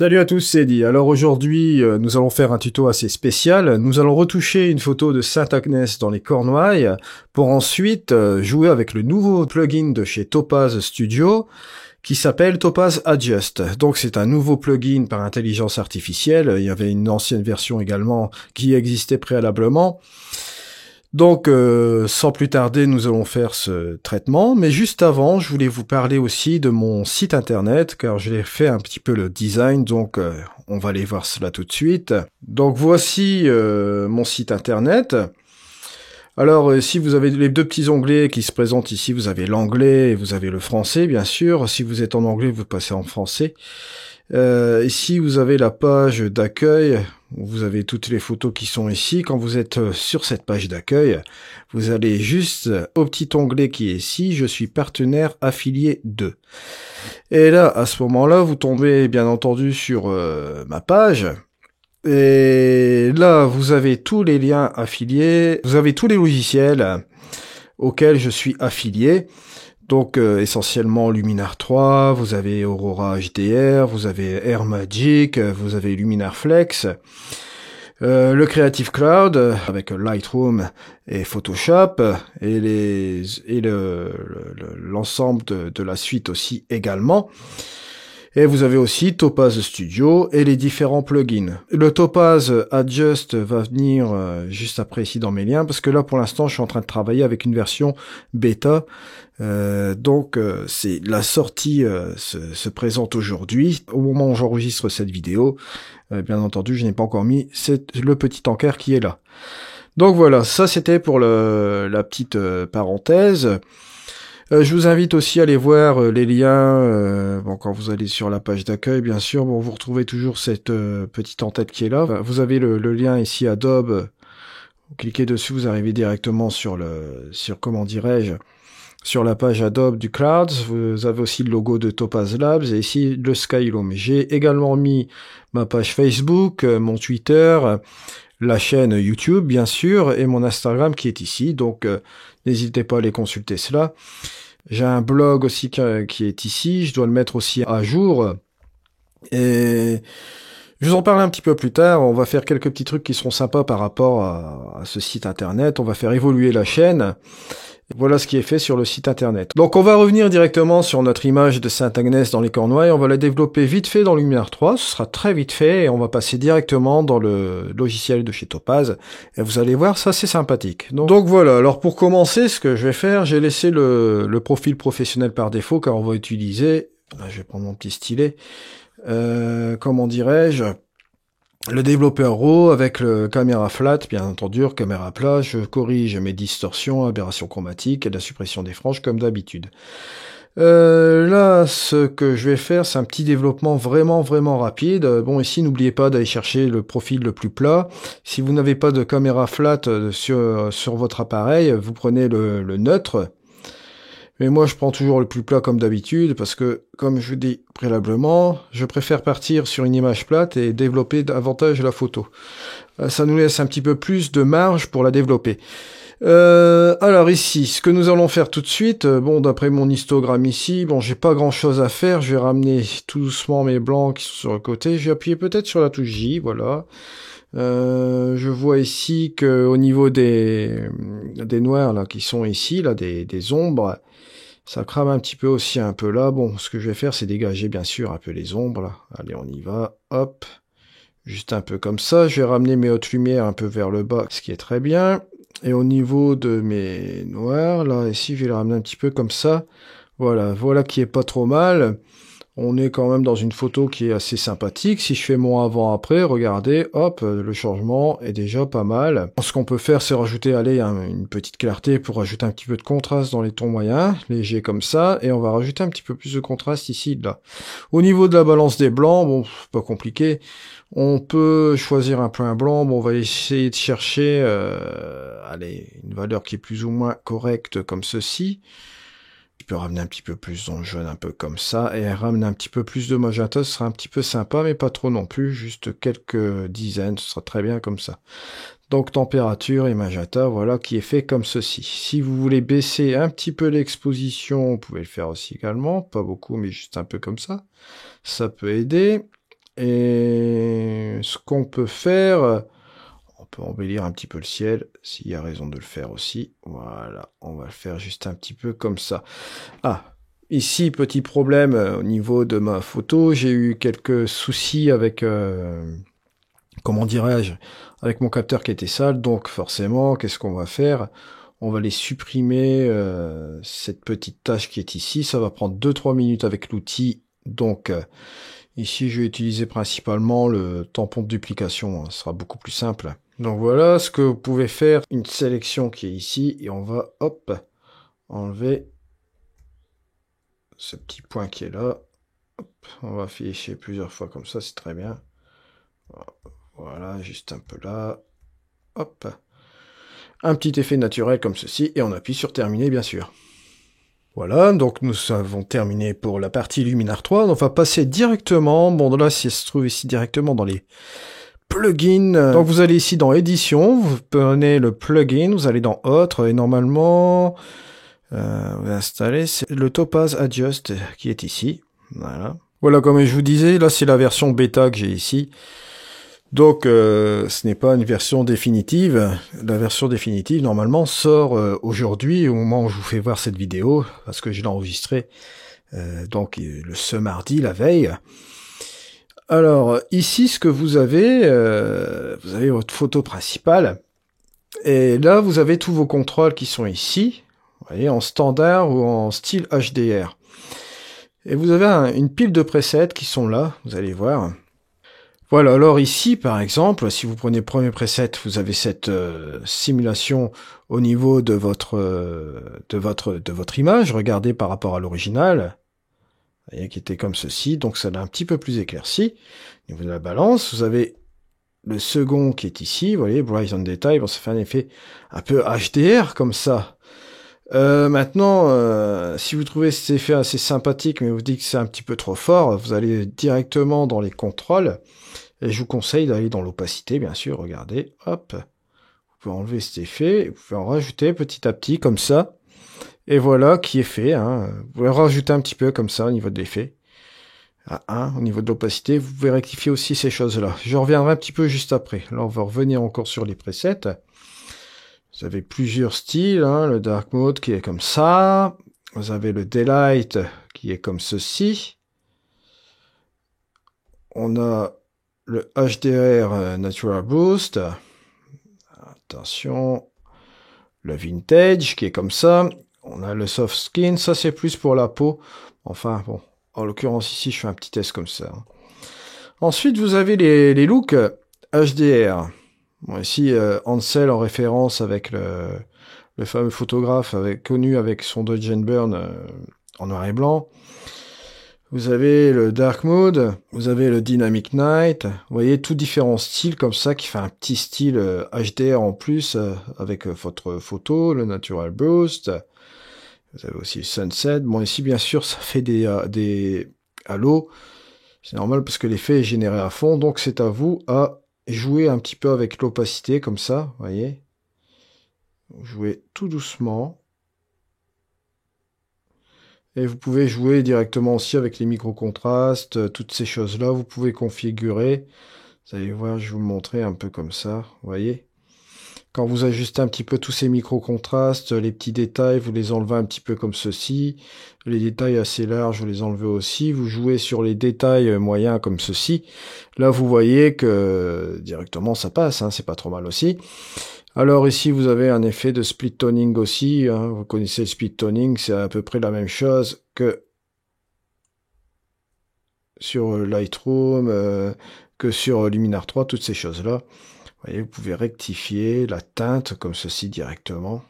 Salut à tous, c'est Eddie. Alors aujourd'hui, nous allons faire un tuto assez spécial. Nous allons retoucher une photo de Sainte-Agnès dans les Cornouailles pour ensuite jouer avec le nouveau plugin de chez Topaz Studio qui s'appelle Topaz Adjust. Donc c'est un nouveau plugin par intelligence artificielle. Il y avait une ancienne version également qui existait préalablement. Donc, sans plus tarder, nous allons faire ce traitement. Mais juste avant, je voulais vous parler aussi de mon site internet, car je l'ai fait un petit peu le design, donc on va aller voir cela tout de suite. Donc voici mon site internet. Alors, si vous avez les deux petits onglets qui se présentent ici, vous avez l'anglais et vous avez le français, bien sûr. Si vous êtes en anglais, vous passez en français. Ici, vous avez la page d'accueil. Vous avez toutes les photos qui sont ici. Quand vous êtes sur cette page d'accueil, vous allez juste au petit onglet qui est ici, je suis partenaire affilié de. Et là, à ce moment-là, vous tombez bien entendu sur ma page. Et là, vous avez tous les liens affiliés, vous avez tous les logiciels auxquels je suis affilié. Donc essentiellement Luminar 3, vous avez Aurora HDR, vous avez AirMagic, vous avez Luminar Flex, le Creative Cloud avec Lightroom et Photoshop et l'ensemble de la suite aussi également. Et vous avez aussi Topaz Studio et les différents plugins. Le Topaz Adjust va venir juste après ici dans mes liens, parce que là pour l'instant je suis en train de travailler avec une version bêta. Donc c'est la sortie se présente aujourd'hui. Au moment où j'enregistre cette vidéo, bien entendu je n'ai pas encore mis le petit encart qui est là. Donc voilà, ça c'était pour la petite parenthèse. Je vous invite aussi à aller voir les liens, quand vous allez sur la page d'accueil, bien sûr, vous retrouvez toujours cette petite en-tête qui est là. Vous avez le lien ici Adobe, vous cliquez dessus, vous arrivez directement sur la page Adobe du Clouds. Vous avez aussi le logo de Topaz Labs et ici le Skylum. J'ai également mis ma page Facebook, mon Twitter, la chaîne YouTube, bien sûr, et mon Instagram qui est ici, donc n'hésitez pas à aller consulter cela. J'ai un blog aussi qui est ici, je dois le mettre aussi à jour. Et je vous en parle un petit peu plus tard, on va faire quelques petits trucs qui seront sympas par rapport à ce site internet, on va faire évoluer la chaîne. Voilà ce qui est fait sur le site internet. Donc on va revenir directement sur notre image de Sainte-Agnès dans les Cornouailles, on va la développer vite fait dans Luminar 3, ce sera très vite fait et on va passer directement dans le logiciel de chez Topaz et vous allez voir, ça c'est sympathique. Donc voilà, alors pour commencer, ce que je vais faire, j'ai laissé le profil professionnel par défaut car on va utiliser, là je vais prendre mon petit stylet, comment dirais-je, le développeur RAW avec le caméra flat, bien entendu, caméra plat, je corrige mes distorsions, aberrations chromatiques et la suppression des franges comme d'habitude. Là, ce que je vais faire, c'est un petit développement vraiment rapide. Bon, ici, n'oubliez pas d'aller chercher le profil le plus plat. Si vous n'avez pas de caméra flat sur votre appareil, vous prenez le neutre. Mais moi, je prends toujours le plus plat comme d'habitude, parce que, comme je vous dis préalablement, je préfère partir sur une image plate et développer davantage la photo. Ça nous laisse un petit peu plus de marge pour la développer. Alors ici, ce que nous allons faire tout de suite, bon, d'après mon histogramme ici, bon, j'ai pas grand chose à faire, je vais ramener tout doucement mes blancs qui sont sur le côté, je vais appuyer peut-être sur la touche J, voilà. Je vois ici que au niveau des noirs là qui sont ici, là des ombres, ça crame un petit peu aussi un peu là. Bon, ce que je vais faire, c'est dégager bien sûr un peu les ombres là. Allez, on y va, hop, juste un peu comme ça. Je vais ramener mes hautes lumières un peu vers le bas, ce qui est très bien. Et au niveau de mes noirs, là, ici, je vais les ramener un petit peu comme ça. Voilà qui est pas trop mal. On est quand même dans une photo qui est assez sympathique. Si je fais mon avant-après, regardez, hop, le changement est déjà pas mal. Ce qu'on peut faire, c'est rajouter, allez, une petite clarté pour rajouter un petit peu de contraste dans les tons moyens, légers comme ça, et on va rajouter un petit peu plus de contraste ici, là. Au niveau de la balance des blancs, bon, pas compliqué. On peut choisir un point blanc. Bon, on va essayer de chercher, allez, une valeur qui est plus ou moins correcte comme ceci. Je peux ramener un petit peu plus dans le jaune, un peu comme ça, et ramener un petit peu plus de magenta, ce sera un petit peu sympa, mais pas trop non plus, juste quelques dizaines, ce sera très bien comme ça. Donc température et magenta, voilà, qui est fait comme ceci. Si vous voulez baisser un petit peu l'exposition, vous pouvez le faire aussi également, pas beaucoup, mais juste un peu comme ça. Ça peut aider. Et ce qu'on peut faire, on peut embellir un petit peu le ciel, s'il y a raison de le faire aussi. Voilà, on va le faire juste un petit peu comme ça. Ah, ici, petit problème au niveau de ma photo, j'ai eu quelques soucis avec, comment dirais-je, avec mon capteur qui était sale, donc forcément, qu'est-ce qu'on va faire? On va les supprimer, cette petite tâche qui est ici, ça va prendre 2-3 minutes avec l'outil, donc ici je vais utiliser principalement le tampon de duplication, ce sera beaucoup plus simple. Donc voilà ce que vous pouvez faire, une sélection qui est ici, et on va, hop, enlever ce petit point qui est là. Hop, on va afficher plusieurs fois comme ça, c'est très bien. Voilà, juste un peu là. Hop. Un petit effet naturel comme ceci, et on appuie sur terminer, bien sûr. Voilà, donc nous avons terminé pour la partie Luminar 3. On va passer directement, bon là, ça se trouve ici directement dans les plugins. Donc vous allez ici dans édition, vous prenez le plugin, vous allez dans autre, et normalement, vous installez le Topaz Adjust qui est ici. Voilà. Voilà, comme je vous disais, là c'est la version bêta que j'ai ici. Donc ce n'est pas une version définitive. La version définitive normalement sort aujourd'hui au moment où je vous fais voir cette vidéo, parce que je l'ai enregistrée donc ce mardi, la veille. Alors ici ce que vous avez votre photo principale, et là vous avez tous vos contrôles qui sont ici, vous voyez, en standard ou en style HDR. Et vous avez une pile de presets qui sont là, vous allez voir. Voilà, alors ici, par exemple, si vous prenez le premier preset, vous avez cette simulation au niveau de votre image, regardez par rapport à l'original, vous voyez, qui était comme ceci, donc ça l'a un petit peu plus éclairci. Au niveau de la balance, vous avez le second qui est ici, vous voyez, Bright on Detail, bon, ça fait un effet un peu HDR comme ça. Maintenant, si vous trouvez cet effet assez sympathique, mais vous dites que c'est un petit peu trop fort, vous allez directement dans les contrôles. Et je vous conseille d'aller dans l'opacité, bien sûr, regardez, hop, vous pouvez enlever cet effet, vous pouvez en rajouter petit à petit, comme ça, et voilà qui est fait, hein. Vous pouvez rajouter un petit peu comme ça au niveau de l'effet, à 1, au niveau de l'opacité, vous pouvez rectifier aussi ces choses-là. Je reviendrai un petit peu juste après. Là, on va revenir encore sur les presets. Vous avez plusieurs styles, hein, le Dark Mode qui est comme ça, vous avez le Daylight qui est comme ceci, on a le HDR Natural Boost, attention, le Vintage qui est comme ça, on a le Soft Skin, ça c'est plus pour la peau, enfin bon, en l'occurrence ici je fais un petit test comme ça. Ensuite vous avez les looks HDR, bon, ici Ansel en référence avec le fameux photographe connu avec son Dodge Burn en noir et blanc. Vous avez le Dark Mode, vous avez le Dynamic Night, vous voyez, tous différents styles comme ça, qui fait un petit style HDR en plus, avec votre photo, le Natural Boost, vous avez aussi le Sunset, bon ici bien sûr ça fait des halos, c'est normal parce que l'effet est généré à fond, donc c'est à vous à jouer un petit peu avec l'opacité comme ça, vous voyez, vous jouez tout doucement. Et vous pouvez jouer directement aussi avec les micro-contrastes, toutes ces choses-là, vous pouvez configurer. Vous allez voir, je vais vous le montrer un peu comme ça, vous voyez. Quand vous ajustez un petit peu tous ces micro-contrastes, les petits détails, vous les enlevez un petit peu comme ceci. Les détails assez larges, vous les enlevez aussi. Vous jouez sur les détails moyens comme ceci. Là, vous voyez que directement ça passe, hein, c'est pas trop mal aussi. Alors ici vous avez un effet de split toning aussi, hein. Vous connaissez le split toning, c'est à peu près la même chose que sur Lightroom, que sur Luminar 3, toutes ces choses-là. Vous voyez, vous pouvez rectifier la teinte comme ceci directement.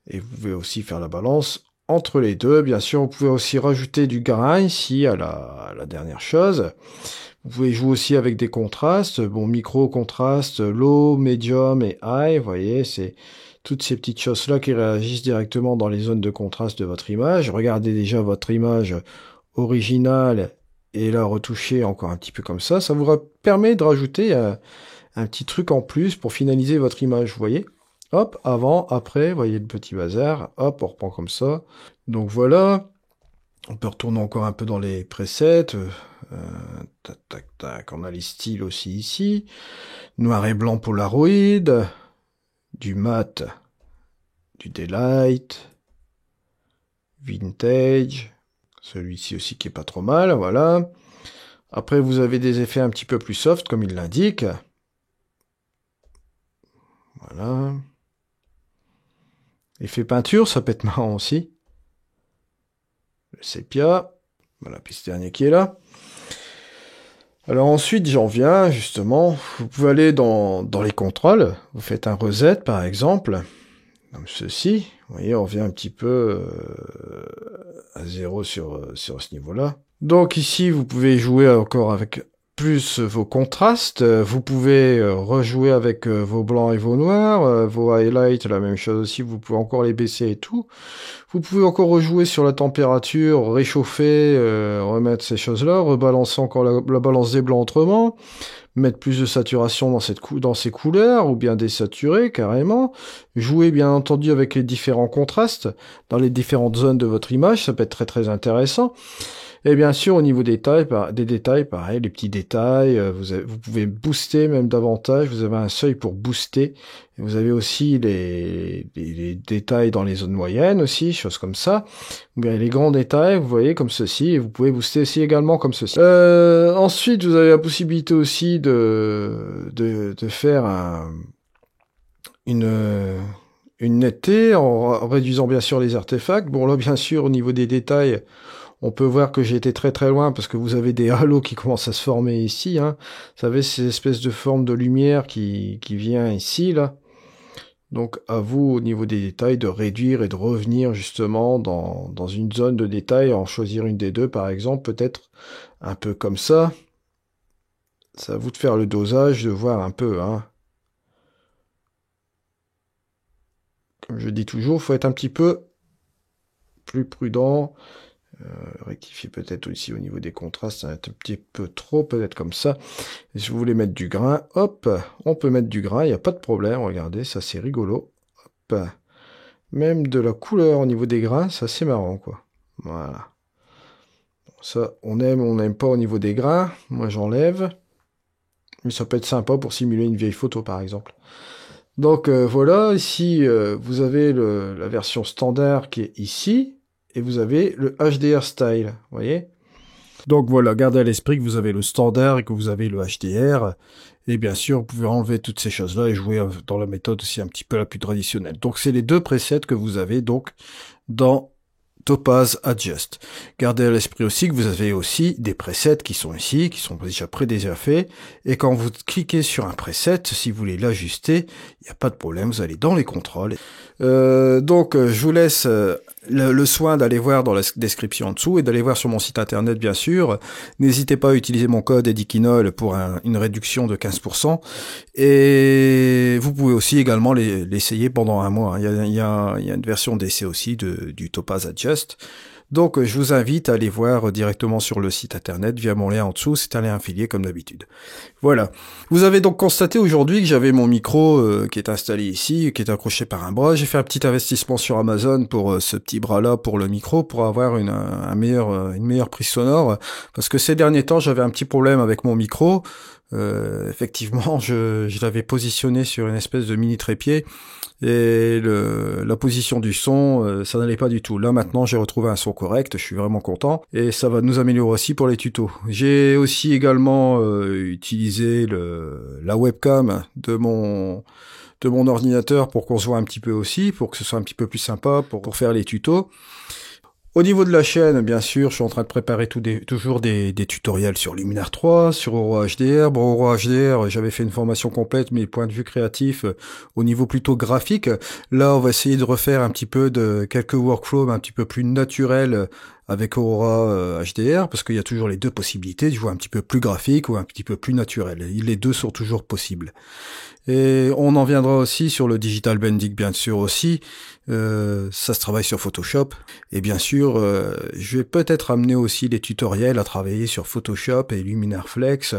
Et vous pouvez aussi faire la balance entre les deux. Bien sûr, vous pouvez aussi rajouter du grain ici à la dernière chose. Vous pouvez jouer aussi avec des contrastes, bon, micro, contraste, low, medium et high, vous voyez, c'est toutes ces petites choses-là qui réagissent directement dans les zones de contraste de votre image. Regardez déjà votre image originale et la retoucher encore un petit peu comme ça. Ça vous permet de rajouter un petit truc en plus pour finaliser votre image, vous voyez. Hop, avant, après, vous voyez le petit bazar, hop, on reprend comme ça. Donc voilà. On peut retourner encore un peu dans les presets. Tac, tac, tac. On a les styles aussi ici. Noir et blanc Polaroid. Du mat. Du daylight. Vintage. Celui-ci aussi qui est pas trop mal, voilà. Après, vous avez des effets un petit peu plus soft, comme il l'indique. Voilà. Effet peinture, ça peut être marrant aussi. Le sépia. Voilà, puis ce dernier qui est là. Alors ensuite, j'en viens, justement. Vous pouvez aller dans les contrôles. Vous faites un reset, par exemple. Comme ceci. Vous voyez, on revient un petit peu à zéro sur ce niveau-là. Donc ici, vous pouvez jouer encore avec plus vos contrastes. Vous pouvez rejouer avec vos blancs et vos noirs. Vos highlights, la même chose aussi. Vous pouvez encore les baisser et tout. Vous pouvez encore rejouer sur la température, réchauffer, remettre ces choses-là, rebalancer encore la balance des blancs autrement, mettre plus de saturation dans ces couleurs, ou bien désaturer carrément, jouer bien entendu avec les différents contrastes dans les différentes zones de votre image, ça peut être très très intéressant. Et bien sûr, au niveau des détails, pareil, les petits détails, vous pouvez booster même davantage, vous avez un seuil pour booster. Et vous avez aussi les détails dans les zones moyennes aussi, choses comme ça. Ou bien les grands détails, vous voyez, comme ceci, et vous pouvez booster aussi également comme ceci. Ensuite, vous avez la possibilité aussi de faire une netteté en réduisant bien sûr les artefacts. Bon là, bien sûr, au niveau des détails, on peut voir que j'ai été très très loin parce que vous avez des halos qui commencent à se former ici. Hein. Vous savez, ces espèces de forme de lumière qui vient ici, là. Donc à vous, au niveau des détails, de réduire et de revenir justement dans une zone de détail, en choisir une des deux par exemple, peut-être un peu comme ça. C'est à vous de faire le dosage, de voir un peu. Hein. Comme je dis toujours, il faut être un petit peu plus prudent. Rectifier peut-être aussi au niveau des contrastes, ça va être un petit peu trop, peut-être comme ça. Et si vous voulez mettre du grain, hop, on peut mettre du grain, il n'y a pas de problème, regardez, ça c'est rigolo. Hop. Même de la couleur au niveau des grains, ça c'est marrant, quoi. Voilà. Ça, on aime ou on n'aime pas au niveau des grains, moi j'enlève. Mais ça peut être sympa pour simuler une vieille photo, par exemple. Donc voilà, ici, vous avez la version standard qui est ici. Et vous avez le HDR Style, vous voyez. Donc voilà, gardez à l'esprit que vous avez le standard et que vous avez le HDR. Et bien sûr, vous pouvez enlever toutes ces choses-là et jouer dans la méthode aussi un petit peu la plus traditionnelle. Donc c'est les deux presets que vous avez donc dans Topaz Adjust. Gardez à l'esprit aussi que vous avez aussi des presets qui sont ici, qui sont déjà faits. Et quand vous cliquez sur un preset, si vous voulez l'ajuster, il n'y a pas de problème, vous allez dans les contrôles. Donc je vous laisse le soin d'aller voir dans la description en dessous et d'aller voir sur mon site internet bien sûr. N'hésitez pas à utiliser mon code Edikinol pour une réduction de 15%. Et vous pouvez aussi également l'essayer pendant un mois. Il y a une version d'essai aussi du Topaz Adjust. Donc je vous invite à aller voir directement sur le site internet via mon lien en dessous, c'est un lien affilié comme d'habitude. Voilà. Vous avez donc constaté aujourd'hui que j'avais mon micro qui est installé ici, qui est accroché par un bras. J'ai fait un petit investissement sur Amazon pour ce petit bras-là pour le micro, pour avoir une meilleure prise sonore, parce que ces derniers temps j'avais un petit problème avec mon micro. Effectivement, je l'avais positionné sur une espèce de mini trépied et la position du son, ça n'allait pas du tout. Là maintenant, j'ai retrouvé un son correct, je suis vraiment content et ça va nous améliorer aussi pour les tutos. J'ai aussi également utilisé la webcam de mon ordinateur pour qu'on se voit un petit peu aussi, pour que ce soit un petit peu plus sympa pour faire les tutos. Au niveau de la chaîne, bien sûr, je suis en train de préparer toujours des tutoriels sur Luminar 3, sur Aura HDR. Bon, Aura HDR, j'avais fait une formation complète, mais point de vue créatif, au niveau plutôt graphique. Là, on va essayer de refaire un petit peu quelques workflows un petit peu plus naturels avec Aura HDR, parce qu'il y a toujours les deux possibilités, de jouer un petit peu plus graphique ou un petit peu plus naturel. Les deux sont toujours possibles. Et on en viendra aussi sur le digital blending, bien sûr aussi. Ça se travaille sur Photoshop. Et bien sûr, je vais peut-être amener aussi des tutoriels à travailler sur Photoshop et Luminar Flex,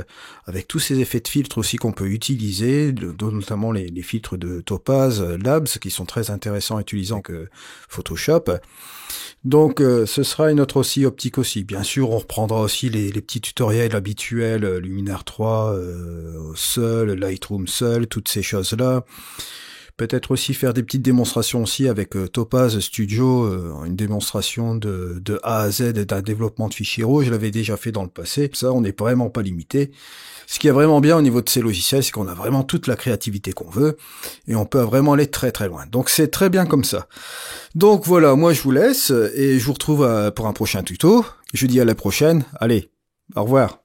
avec tous ces effets de filtres aussi qu'on peut utiliser, notamment les filtres de Topaz Labs, qui sont très intéressants et utilisants que Photoshop. Donc ce sera notre aussi optique aussi. Bien sûr, on reprendra aussi les petits tutoriels habituels, Luminar 3, seul, Lightroom seul, toutes ces choses-là. Peut-être aussi faire des petites démonstrations aussi avec Topaz Studio, une démonstration de A à Z d'un développement de fichiers RAW. Je l'avais déjà fait dans le passé. Ça, on n'est vraiment pas limité. Ce qui est vraiment bien au niveau de ces logiciels, c'est qu'on a vraiment toute la créativité qu'on veut et on peut vraiment aller très très loin. Donc c'est très bien comme ça. Donc voilà, moi je vous laisse et je vous retrouve pour un prochain tuto. Je vous dis à la prochaine. Allez, au revoir.